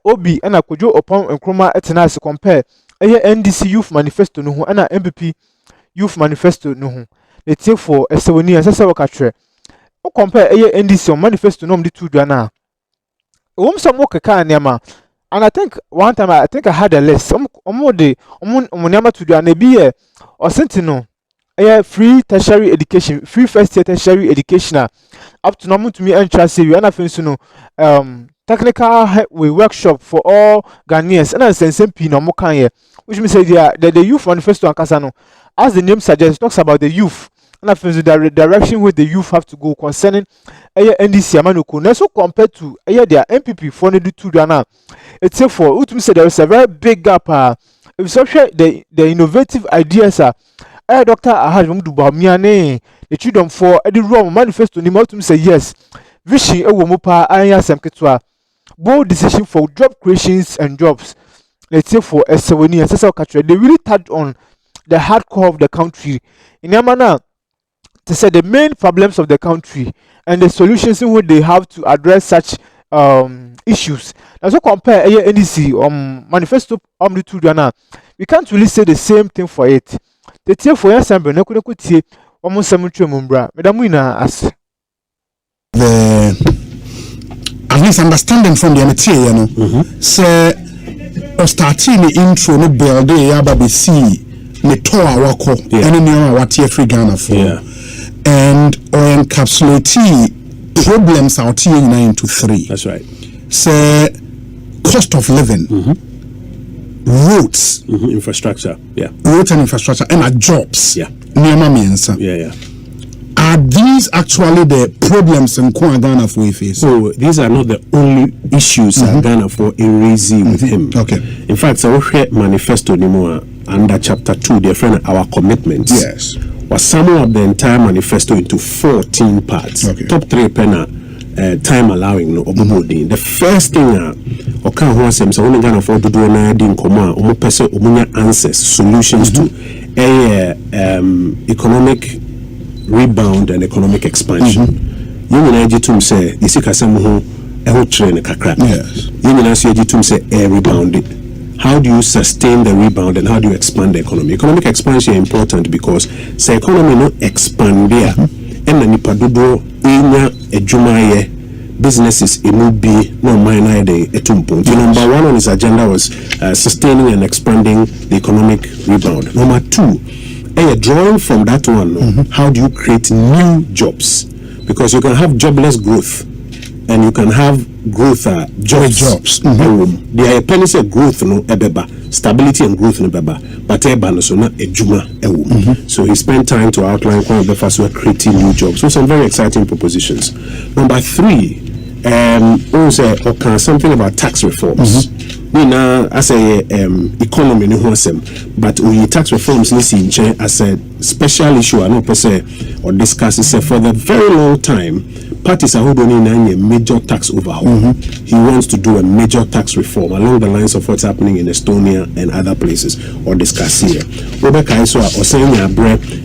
Obi and Kojo upon and Chroma etenas compare NDC Youth Manifesto no and MPP Youth Manifesto no. Let's say for a 7 years as a worker. O compare NDC Manifesto no the two dana. Some work a and I think one time I had a list. More day omunama to do and be or sentinel. Free tertiary education, free first year tertiary education up to normal to me and trust you and I think technical workshop for all Ghanaians and I same no more can which means the Youth Manifesto and Kasano, as the name suggests, talks about the youth and I think the direction where the youth have to go concerning NDC Amanuko. So compared to their MPP for the two dana, it's for Utum said there is a very big gap. If so, the innovative ideas are. Dr. Ahad Mudubamiane, the children for the Rome Manifesto Nimotum say yes. Vision a womupa aya semketwa. Bold decision for job creations and jobs. Let's say for S7 and Cecil Katra, they really touched on the hardcore of the country. In Yamana, to say the main problems of the country and the solutions in which they have to address such issues. Now, so compare NDC Manifesto the two dana. We can't really say the same thing for it. The tear for your sample, no could see almost some mumbra. Madam Wina as at least understanding from the material, you know, say, or starting the intro, no build, the see, the toa wako, any new what here free Ghana for, and or encapsulate problems out here into 3. That's right. Say, cost of living. Roads, infrastructure, roads and infrastructure, and jobs, are these actually the problems in Ghana for we face? So these are not the only issues Ghana for raising with him. Okay. In fact, so we manifesto anymore under chapter 2, dear friend, our commitments. Yes. Was sum up the entire manifesto into 14 parts. Okay. Top 3 penna. Time allowing no obubodi. The first thing okan ho asem so when Ghana for do na di nkoma omo pese omunya answers solutions to economic rebound and economic expansion. You nyina gitum say isika sem ho ho trend kakra. Yes. You nyina so gitum say rebound. How do you sustain the rebound and how do you expand the economy? Economic expansion is important because the economy no expand there. And the nipadodo enya edwumaye businesses emu bi no minor de etumpo. Number 1 on his agenda was sustaining and expanding the economic rebound. Number 2, drawing from that one, how do you create new jobs? Because you can have jobless growth and you can have growth jobs. There are pennies of growth no ebeba, stability and growth no ebeba, but eba so na ejuma ewu. So he spent time to outline one of the first way creating new jobs. So some very exciting propositions. Number 3, also something about tax reforms. Nina as a economy no hosem, but we tax reforms as a special issue I know per se or discuss is for the very long time. Parties are holding a major tax overhaul. He wants to do a major tax reform along the lines of what's happening in Estonia and other places, or discuss here. Robert Kaiso or saying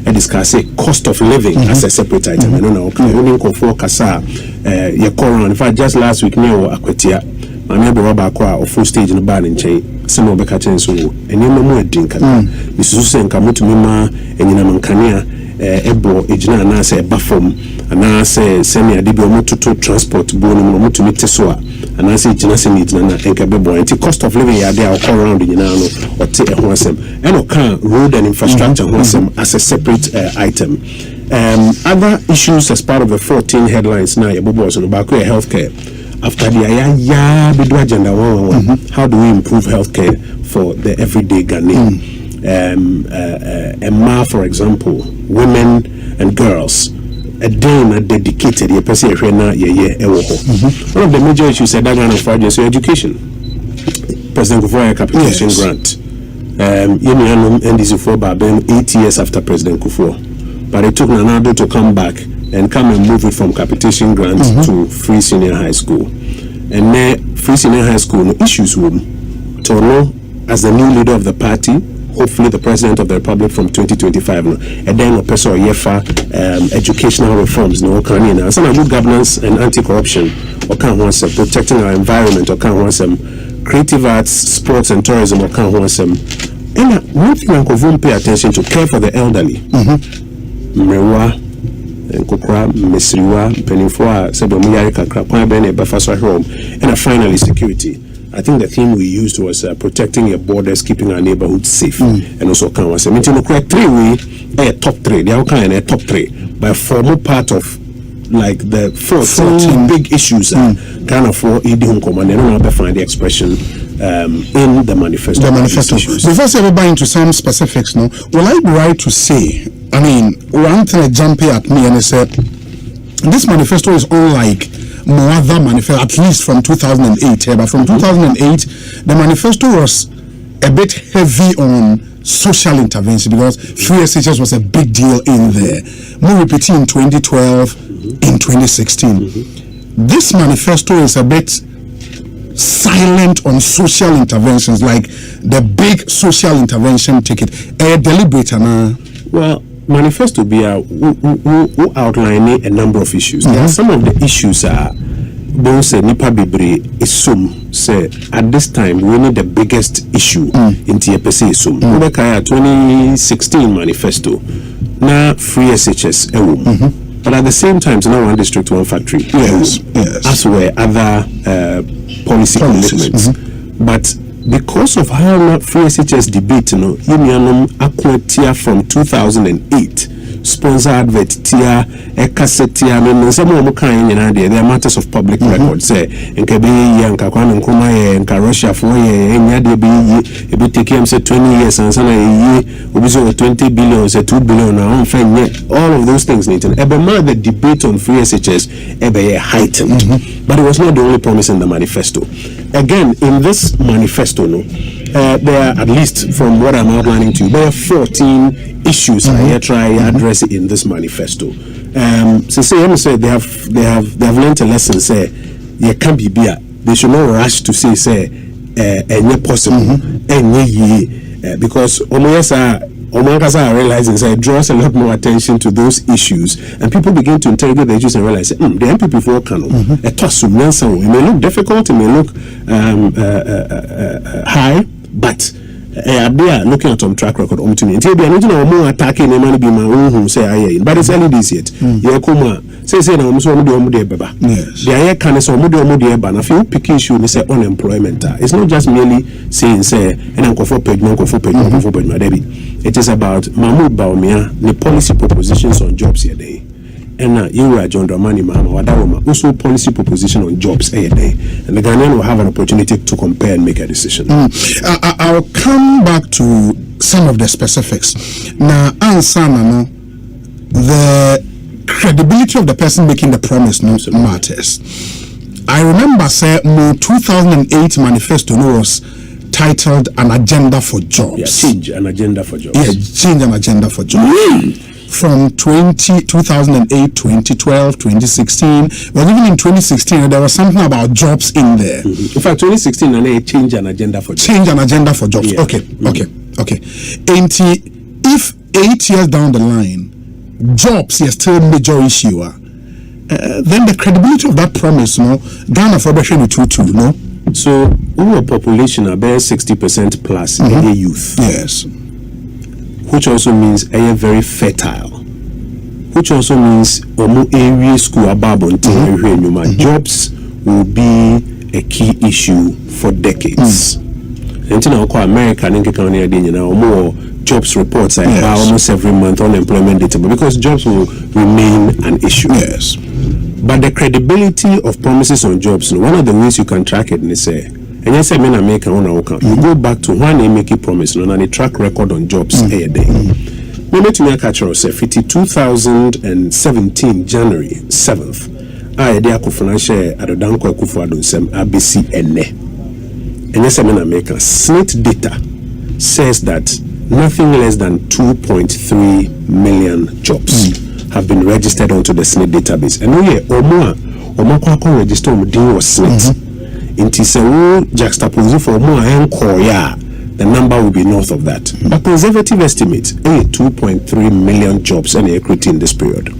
a discuss cost of living as a separate item. I don't know. Only for Kasa, in fact, just last week, Neo Akwetia, my neighbor Robert or full stage in the bar in Chay, some of the catchings, and you know more drink. This is saying Kamutu Mima and Yinamankania. Ebo ejina na se bafom ana se semi adibi omoto transport bo no omoto miteso ana se ejina se ni ejina na enka bebo anti cost of living ya there all around ejina no ote e ho asem and o kan road and infrastructure ho asem as a separate item. Other issues as part of the 14 headlines now yebobo so no back healthcare after the bidu agenda 111 how do we improve healthcare for the everyday Ghanaian? Emma, for example, women and girls, a day not dedicated, one of the major issues at Ghana for education. President Kufuor capitation grant. NDC for 8 years after President Kufuor. But it took Nanado to come back and come and move it from capitation grant to free senior high school. And now, free senior high school no issues with Tono as the new leader of the party. Hopefully the president of the republic from 2025 and then a person yefa educational reforms no can some good governance and anti-corruption or can want protecting our environment or can want some creative arts, sports and tourism or can one some. And one thing I could pay attention to, care for the elderly. Mrewa, Nkokra, Mesriwa, Penifua, Sebomiyari Kakra, Pabene, Bafaswa home, and finally security. I think the theme we used was protecting your borders, keeping our neighborhood safe, and also can was a meeting of 3 we top 3, the outcome a top 3, but formal part of like the 14 big issues kind of for Idi Command, and I don't find the expression in the manifesto. The manifesto. Before I ever buy into some specifics, no, will I be right to say, I mean, one thing jumping at me and I said, this manifesto is unlike more other manifesto, at least from 2008. But from 2008, the manifesto was a bit heavy on social intervention because free SHS was a big deal in there. More repeating in 2012, in 2016. This manifesto is a bit silent on social interventions, like the big social intervention ticket. Deliberate, well, manifesto be who outlining a number of issues. There are some of the issues don't say nipa bebre isum say at this time we need the biggest issue in TPC isum. Ubekaya 2016 manifesto na free SHS but at the same time it's now one district, one factory. Yes. As were other policy commitments. But because of how free SHS debate, Union Aquatia from 2008, sponsor advert tia, a cassette tia, and some of there are matters of public record. Say, and Kabi, and Kakwan and Kuma, and Russia for ye, and Yadi be taking 20 years and some a year, over 20 billion, say 2 billion, all of those things. Nathan, the debate on free SHS, heightened, but it was not the only promise in the manifesto. Again, in this manifesto, there are, at least from what I'm outlining to you, there are 14 issues I try address in this manifesto. So say they have learned a lesson. Say you can't be beer. They should not rush to say possible because Omankasa realizing it draws a lot more attention to those issues, and people begin to interrogate the issues and realize the MPP for Kano, a toss of it may look difficult, it may look high, but they are looking at track record to me. Until they are more attacking the money be my own say but it's early this yet. Say no so beba. Yes. The air can so ban a few pick issue they say unemployment. It's not just merely saying say and for page my Debbie. It is about Mahmoud Baumia, the policy propositions on jobs here day. And you are John Dramani Mahama, also policy proposition on jobs a day. And the Ghanaian will have an opportunity to compare and make a decision. I'll come back to some of the specifics. Now, Ansana, the credibility of the person making the promise matters. I remember say more 2008 manifesto was titled An Agenda for Jobs. Yeah, change an agenda for jobs. Yeah, change an agenda for jobs. From 2008, 2012, 2016, but even in 2016, there was something about jobs in there. In fact, 2016, and change an agenda for jobs. Change an agenda for jobs. Yeah. Okay. And if 8 years down the line, jobs is still a major issue, then the credibility of that promise, Ghana for better too, no? So, our population are about 60% plus youth. Yes. Which also means very fertile. Which also means area school above jobs will be a key issue for decades. And now America more jobs reports almost every month unemployment data because jobs will remain an issue. Yes. But the credibility of promises on jobs, one of the ways you can track it is and yes, I mean, you go back to when they make a promise and a track record on jobs a day. Maybe to me, I catch us 2017 January 7th. I did a financial at a Danko Kufuadun Sem ABC NE. And yes, I mean, America SNIT data says that nothing less than 2.3 million jobs have been registered onto the SNIT database. And we are register on SNIT. Into say juxtapose for more and the number will be north of that. But conservative estimates 2.3 million jobs and equity in this period.